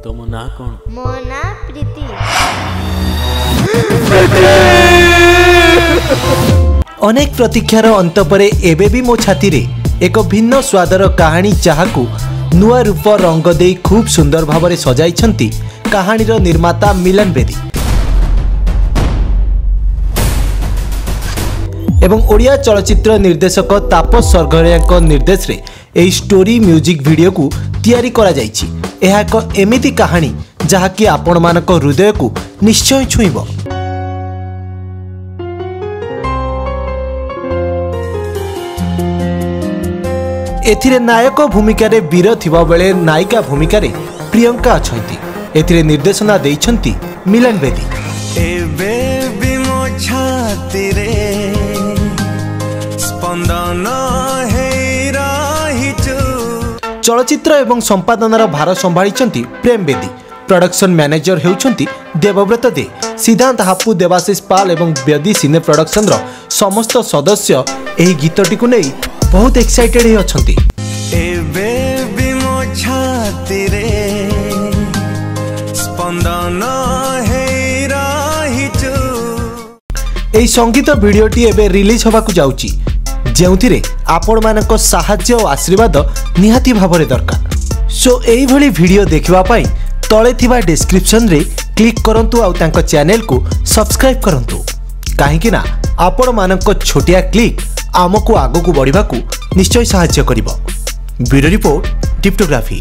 तुम ना कौन? मो ना प्रीति। अनेक प्रतीक्षार अंत परे एबे भी मो छाती रे एक भिन्न स्वादर कहानी चाहकु नुआ रूप रंग दे खूब सुंदर भाव सजाई कहानीर निर्माता मिलन बेदी एवं ओडिया चलचित्र निर्देशक तापस सरगरिया निर्देश रे एही स्टोरी म्यूजिक वीडियो को तैयारी करा जायछि। एहा एक एमिति कहानी जहाँकि आपण मानक हृदय को निश्चय छुईब। एथिरे नायक भूमिका रे वीर थिबा बेले नायिका भूमिका रे प्रियंका अछंती। एथिरे निर्देशना देइछंती मिलन बेदी। एबे भी मो छाती रे स्पंदन हेई रहिछु। चलचित्र एवं संपादनार भार संभाळिछंती प्रेम बेदी। प्रोडक्शन मैनेजर हेउछंती देवव्रत दे। सिद्धांत हापू, देवाशीष पाल एवं बेदी सिने प्रोडक्शन रो समस्त सदस्य एही गीतटी को नै बहुत एक्साइटेड ही अछंती। एबे भी मो छाती रे स्पंदन हेई रहिछु। एही संगीत वीडियोटी एबे रिलीज होबाकू जाउची, जेउथिरे आपण मानक साहाय्य और आशीर्वाद निहाती भाबरे दरकार। सो एही भली वीडियो देखिबा पई तळे थिबा डिस्क्रिप्शन रे क्लिक करंतु आ तांको चैनल को सब्सक्राइब करंतु, काहेकि ना आपण मानक छोटिया क्लिक आमको आगो को बढ़िबा को निश्चय सहायता करिवो। Bureau report, टिप्टोग्राफी।